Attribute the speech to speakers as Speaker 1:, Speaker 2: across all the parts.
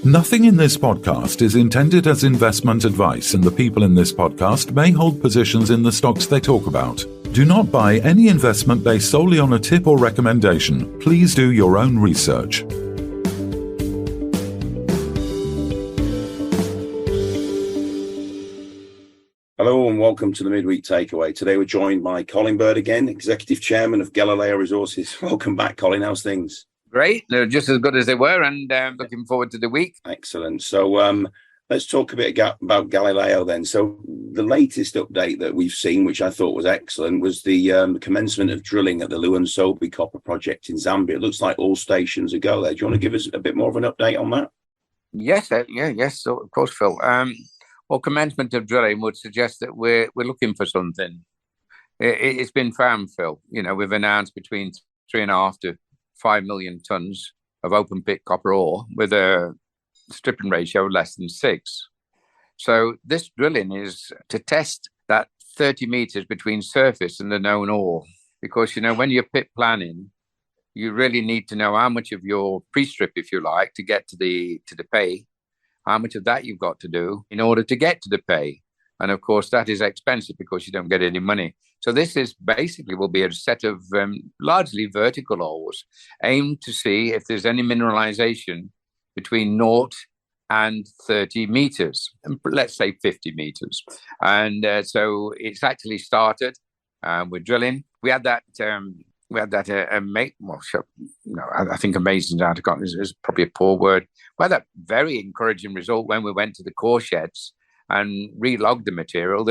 Speaker 1: Nothing in this podcast is intended as investment advice, and the people in this podcast may hold positions in the stocks they talk about. Do not buy any investment based solely on a tip or recommendation. Please do your own research.
Speaker 2: Hello and welcome to the Midweek Takeaway. Today we're joined by Colin Bird again, Executive Chairman of Galileo Resources. Welcome back, Colin. How's things?
Speaker 3: Great. They're just as good as they were, and looking forward to the week.
Speaker 2: Excellent. So let's talk a bit about Galileo then. So the latest update that we've seen, which I thought was excellent, was the commencement of drilling at the Luansobe copper project in Zambia. It looks like all stations are go there. Do you want to give us a bit more of an update on that?
Speaker 3: Yes, yes, so, of course, Phil. Well, commencement of drilling would suggest that we're looking for something. It's been found, Phil. You know, we've announced between 3.5 to 5 million tons of open pit copper ore with a stripping ratio of less than 6. So this drilling is to test that 30 meters between surface and the known ore, because, you know, when you're pit planning, you really need to know how much of your pre-strip, if you like, to get to the pay, how much of that you've got to do in order to get to the pay. And of course, that is expensive because you don't get any money. So this is basically will be a set of largely vertical ores aimed to see if there's any mineralization between 0 and 30 meters, let's say 50 meters. And so it's actually started. We're drilling. We had that. I think amazing. Is probably a poor word. We had that very encouraging result when we went to the core sheds and re-logged the material.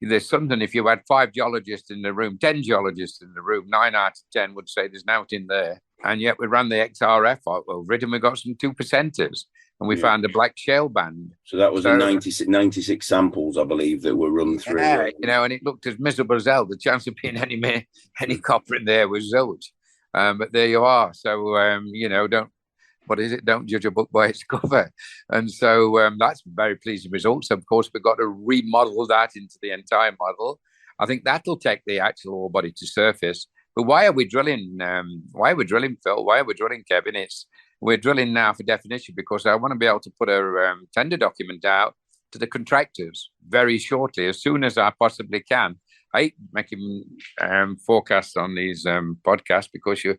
Speaker 3: There's something, if you had 5 geologists in the room, 10 geologists in the room, 9 out of 10 would say there's nothing in there. And yet we ran the XRF over it and we got some 2%ers and we found a black shale band.
Speaker 2: So that was 96 samples, I believe, that were run through.
Speaker 3: Yeah, you know, and it looked as miserable as hell. The chance of being any copper in there was zilch. But there you are. So, you know, don't judge a book by its cover. And so that's very pleasing results. Of course, we've got to remodel that into the entire model. I think that'll take the actual ore body to surface. But why are we drilling? Why are we drilling, Phil? Why are we drilling, Kevin? We're drilling now for definition because I want to be able to put a tender document out to the contractors very shortly, as soon as I possibly can. I hate making forecasts on these podcasts because you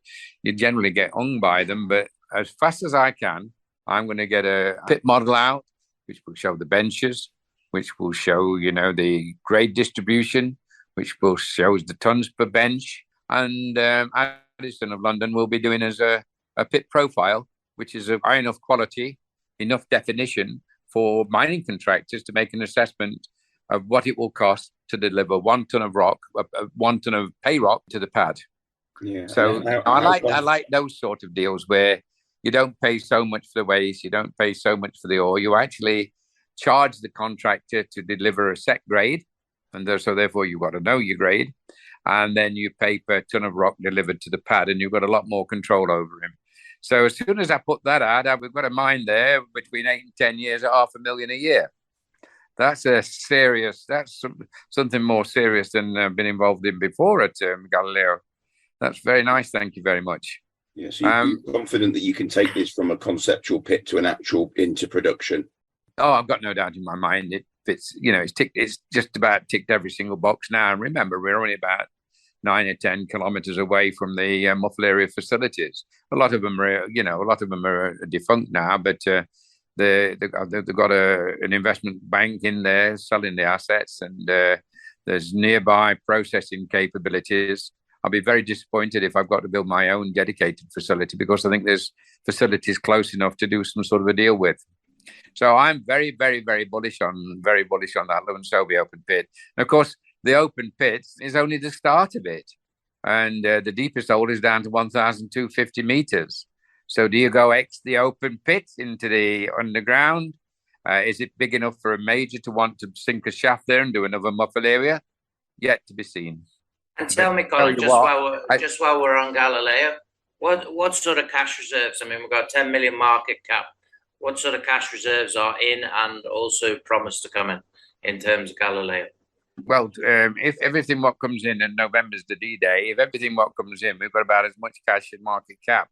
Speaker 3: generally get hung by them, but as fast as I can, I'm going to get a pit model out, which will show the benches, which will show, you know, the grade distribution, which will show the tons per bench. And Addison of London will be doing as a pit profile, which is of high enough quality, enough definition for mining contractors to make an assessment of what it will cost to deliver 1 ton of rock, 1 ton of pay rock to the pad.
Speaker 2: Yeah.
Speaker 3: So I like those sort of deals where you don't pay so much for the waste, you don't pay so much for the ore. You actually charge the contractor to deliver a set grade, and so therefore you've got to know your grade, and then you pay per ton of rock delivered to the pad, and you've got a lot more control over him. So as soon as I put that out, we've got a mine there between 8 and 10 years at $500,000 a year. That's something more serious than I've been involved in before at Galileo. That's very nice. Thank you very much.
Speaker 2: Yeah, so you're confident that you can take this from a conceptual pit to an actual into production?
Speaker 3: Oh, I've got no doubt in my mind. It fits, you know, it's just about ticked every single box now. And remember, we're only about 9 or 10 kilometers away from the Muffle facilities. A lot of them are defunct now, but they've got an investment bank in there selling the assets, and there's nearby processing capabilities. I'll be very disappointed if I've got to build my own dedicated facility, because I think there's facilities close enough to do some sort of a deal with. So I'm very, very, very bullish on that Luansobe open pit. And of course, the open pit is only the start of it, and the deepest hole is down to 1,250 meters. So do you go the open pit into the underground? Is it big enough for a major to want to sink a shaft there and do another muffle area? Yet to be seen.
Speaker 4: And tell me, Colin, just while we're on Galileo, what sort of cash reserves? I mean, we've got 10 million market cap. What sort of cash reserves are in and also promised to come in terms of Galileo?
Speaker 3: Well, if everything what comes in, and November's the D-Day, if everything what comes in, we've got about as much cash in market cap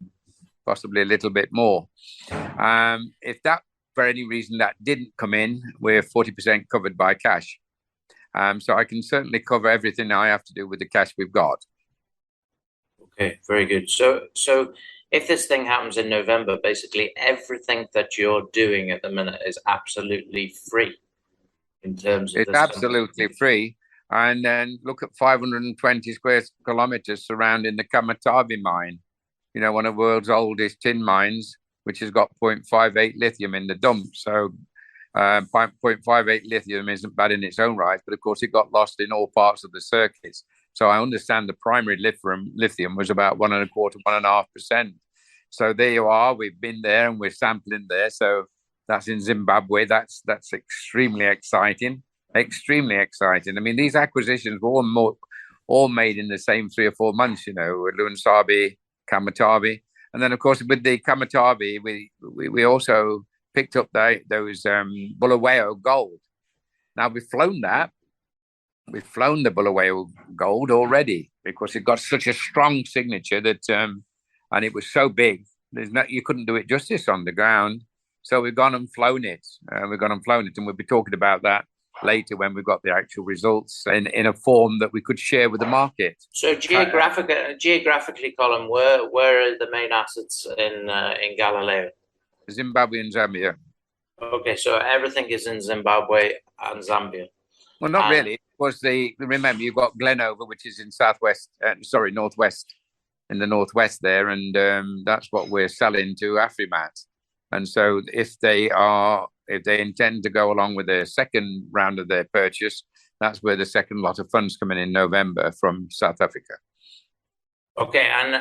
Speaker 3: possibly a little bit more. If that, for any reason, that didn't come in, we're 40% covered by cash. So I can certainly cover everything I have to do with the cash we've got.
Speaker 4: Okay, very good. So if this thing happens in November, basically everything that you're doing at the minute is absolutely free in terms of
Speaker 3: it's absolutely free. And then look at 520 square kilometers surrounding the Commentator mine, one of the world's oldest tin mines, which has got 0.58 lithium in the dump. So 0.58 lithium isn't bad in its own right, but of course it got lost in all parts of the circuits. So I understand the primary lithium was about 1.25%, 1.5%. So there you are. We've been there and we're sampling there. So that's in Zimbabwe. That's extremely exciting. Extremely exciting. I mean, these acquisitions were all made in the same 3 or 4 months. Luansobe, Commentator, and then of course with the Commentator, we also picked up those Bulawayo gold. Now we've flown that. We've flown the Bulawayo gold already because it got such a strong signature that, and it was so big. You couldn't do it justice on the ground. So we've gone and flown it. And we'll be talking about that later when we've got the actual results in a form that we could share with the market.
Speaker 4: So geographically, Colin, where are the main assets in Galileo?
Speaker 3: Zimbabwe and Zambia.
Speaker 4: Okay, so everything is in Zimbabwe and Zambia.
Speaker 3: Well, not really. Because remember, you've got Glenover, which is in northwest, in the northwest there, and that's what we're selling to Afrimat. And so, if they intend to go along with their second round of their purchase, that's where the second lot of funds come in November from South Africa. Okay,
Speaker 4: and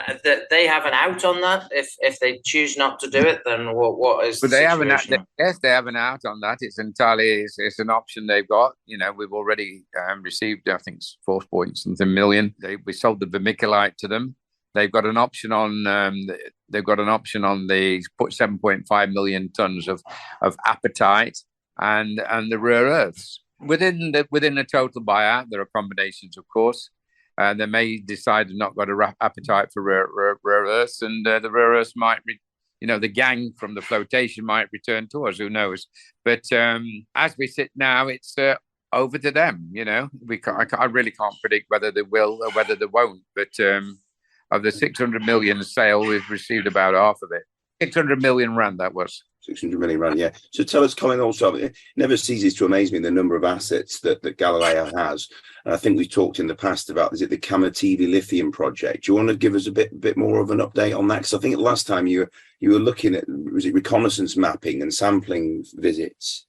Speaker 4: they have an out on that. If they choose not to do it, then what is?
Speaker 3: But they have an out. Yes, they have an out on that. It's entirely it's an option they've got. We've already received, I think, 4-point-something million. We sold the vermiculite to them. They've got an option on. They've got an option on the 7.5 million tons of apatite and the rare earths within the total buyout. There are combinations, of course. They may decide they've not got an appetite for rare earths, and the rare earths might, the gang from the flotation might return to us. Who knows? But as we sit now, it's over to them. I really can't predict whether they will or whether they won't. But of the 600 million sale, we've received about half of it. 600 million rand, that was.
Speaker 2: 600 million rand, yeah. So tell us, Colin, also, it never ceases to amaze me the number of assets that Galileo has. And I think we've talked in the past about, is it the Commentator lithium project? Do you want to give us a bit more of an update on that? Because I think last time you were looking at, was it reconnaissance mapping and sampling visits?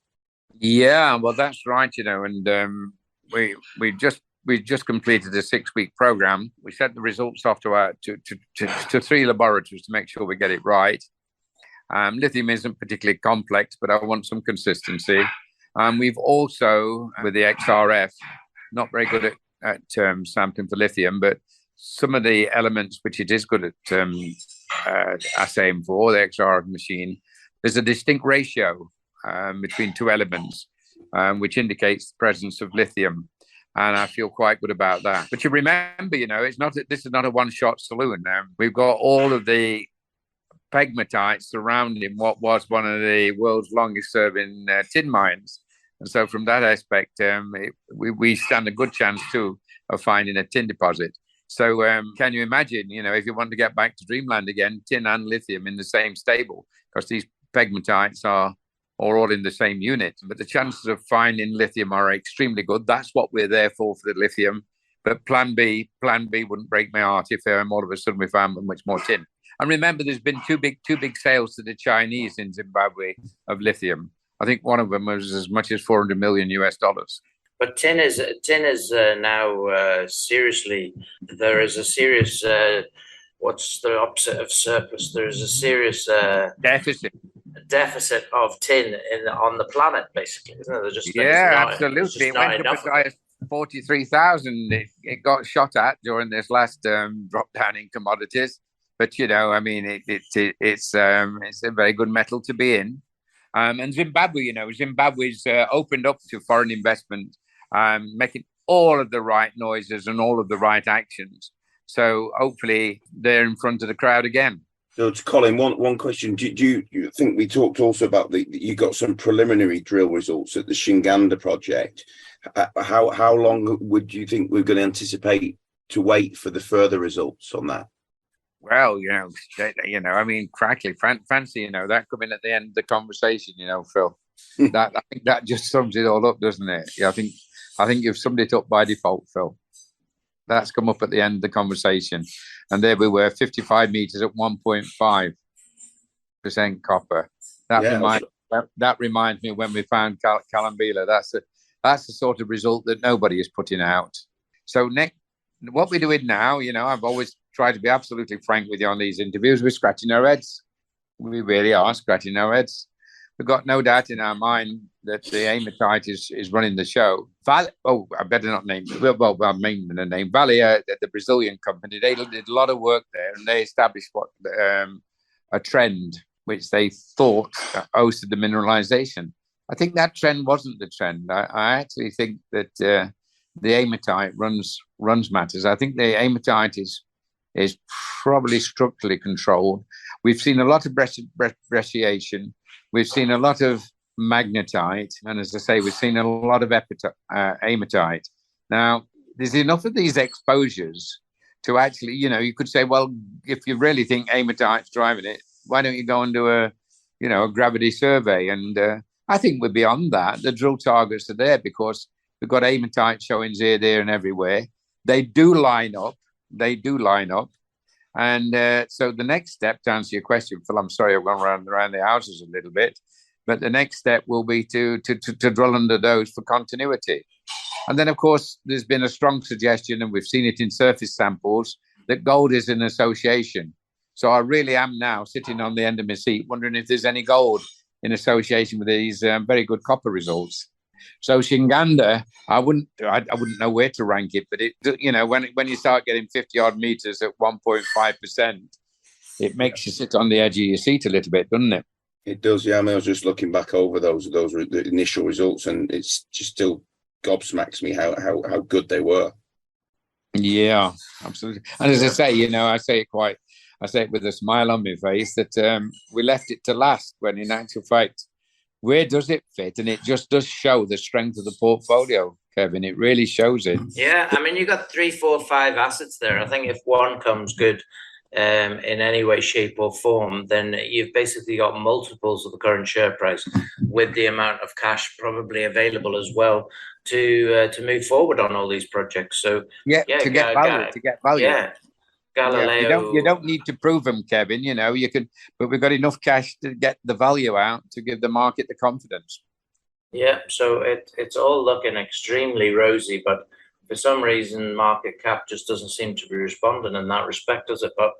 Speaker 3: Yeah, well, that's right, and we just completed a 6-week program. We sent the results off to 3 laboratories to make sure we get it right. Lithium isn't particularly complex, but I want some consistency. We've also, with the XRF, not very good at sampling for lithium, but some of the elements which it is good at assaying for, the XRF machine, there's a distinct ratio between 2 elements, which indicates the presence of lithium. And I feel quite good about that. But you remember, this is not a one-shot saloon. We've got all of the pegmatites surrounding what was one of the world's longest-serving tin mines. And so from that aspect, we stand a good chance, too, of finding a tin deposit. So can you imagine, if you want to get back to dreamland again, tin and lithium in the same stable, because these pegmatites are all in the same unit. But the chances of finding lithium are extremely good. That's what we're there for the lithium. But plan B wouldn't break my heart if all of a sudden we found much more tin. And remember, there's been two big sales to the Chinese in Zimbabwe of lithium. I think one of them was as much as $400 million.
Speaker 4: But tin is now seriously. There is a serious. What's the opposite of surplus? There is a serious deficit of tin on the planet, basically, isn't there?
Speaker 3: Absolutely. It went up as high as 43,000. It got shot at during this last drop down in commodities. But it's a very good metal to be in. And Zimbabwe's opened up to foreign investment, making all of the right noises and all of the right actions. So hopefully they're in front of the crowd again.
Speaker 2: So, to Colin, one question: do you think we talked also about you got some preliminary drill results at the Shinganda project? How long would you think we're going to anticipate to wait for the further results on that?
Speaker 3: Well, I mean, crackly, fancy, that coming at the end of the conversation, Phil. I think that just sums it all up, doesn't it? Yeah, I think you've summed it up by default, Phil. That's come up at the end of the conversation, and there we were, 55 meters at 1.5% copper. That reminds me when we found Calambila. That's the sort of result that nobody is putting out. So next, what we're doing now, I've always tried to be absolutely frank with you on these interviews. We're scratching our heads. We really are scratching our heads. We've got no doubt in our mind that the hematite is running the show. I better not name it. Well, I'm naming the name. Vale, the Brazilian company, they did a lot of work there, and they established a trend which they thought hosted the mineralization. I think that trend wasn't the trend. I actually think that the hematite runs matters. I think the hematite is probably structurally controlled. We've seen a lot of brecciation. We've seen a lot of magnetite. And as I say, we've seen a lot of hematite. Now, there's enough of these exposures to actually, you could say, well, if you really think hematite's driving it, why don't you go and do a gravity survey? And I think we're beyond that. The drill targets are there because we've got hematite showings here, there, and everywhere. They do line up. And so the next step, to answer your question, Phil, I'm sorry I've gone around the houses a little bit, but the next step will be to drill under those for continuity. And then, of course, there's been a strong suggestion, and we've seen it in surface samples, that gold is an association. So I really am now sitting on the end of my seat wondering if there's any gold in association with these very good copper results. So Shinganda, I wouldn't know where to rank it, but when you start getting 50 odd meters at 1.5%, it makes you sit on the edge of your seat a little bit, doesn't it?
Speaker 2: It does, yeah. I mean, I was just looking back over those the initial results, and it's just still gobsmacks me how good they were.
Speaker 3: Yeah, absolutely. And as I say, I say it with a smile on my face that we left it to last, when in actual fact, where does it fit? And it just does show the strength of the portfolio, Kevin. It really shows it.
Speaker 4: Yeah, I mean, you got 3, 4, 5 assets there. I think if one comes good in any way, shape, or form, then you've basically got multiples of the current share price, with the amount of cash probably available as well to move forward on all these projects. So
Speaker 3: to get value.
Speaker 4: Yeah. Galileo.
Speaker 3: Yeah, you don't need to prove them, Kevin. You can, but we've got enough cash to get the value out to give the market the confidence.
Speaker 4: Yeah, so it's all looking extremely rosy, but for some reason, market cap just doesn't seem to be responding in that respect, does it? But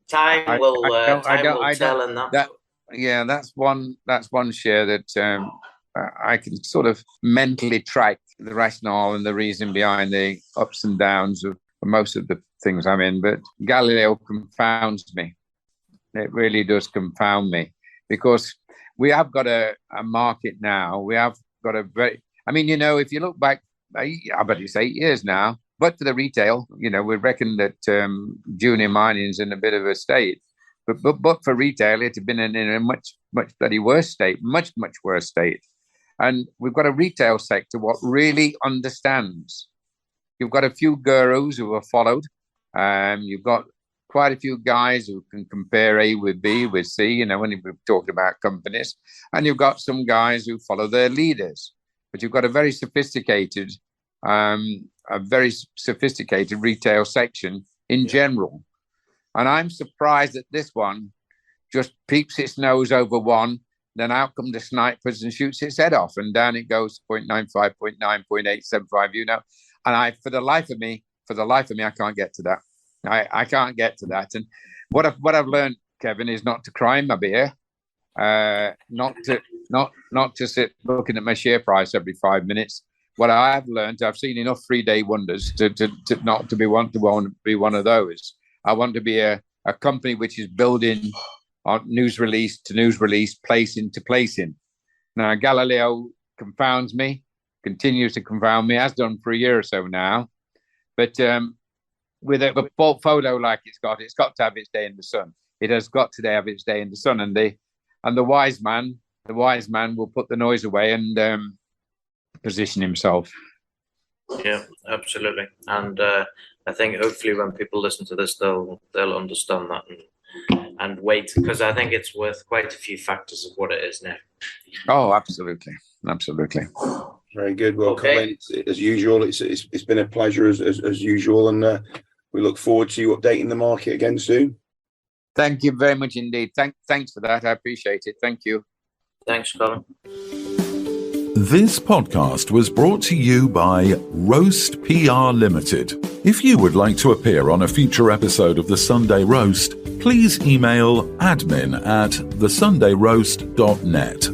Speaker 4: time will tell. In that,
Speaker 3: that's one share that I can sort of mentally track the rationale and the reason behind the ups and downs of most of the things I'm in, but Galileo confounds me. It really does confound me, because we have got a market now. We have got a very, if you look back, I bet it's 8 years now, but for the retail, we reckon that junior mining is in a bit of a state, but for retail, it had been in a much bloody worse state, much worse state. And we've got a retail sector what really understands. You've got a few gurus who are followed. You've got quite a few guys who can compare A with B with C, when we've talked about companies. And you've got some guys who follow their leaders. But you've got a very sophisticated retail section in general. And I'm surprised that this one just peeps its nose over one, then out come the snipers and shoots its head off, and down it goes 0.95, 0.9, 0.875, And for the life of me, I can't get to that. I can't get to that. And what I've learned, Kevin, is not to cry in my beer, not to sit looking at my share price every 5 minutes. What I have learned, I've seen enough 3-day wonders to not to want to be one of those. I want to be a company which is building on news release to news release, placing to placing. Now, Galileo confounds me, continues to confound me, has done for a year or so now. But with a portfolio like it's got to have its day in the sun. it has got to have its day in the sun, and the wise man will put the noise away and position himself.
Speaker 4: Yeah, absolutely. And I think hopefully when people listen to this, they'll understand that and wait, because I think it's worth quite a few factors of what it is now.
Speaker 3: Oh, absolutely.
Speaker 2: Very good. Well, Colin, as usual, it's been a pleasure as usual, and we look forward to you updating the market again soon.
Speaker 3: Thank you very much indeed. Thanks for that. I appreciate it. Thank you.
Speaker 4: Thanks, Colin.
Speaker 1: This podcast was brought to you by Roast PR Limited. If you would like to appear on a future episode of The Sunday Roast, please email admin@thesundayroast.net.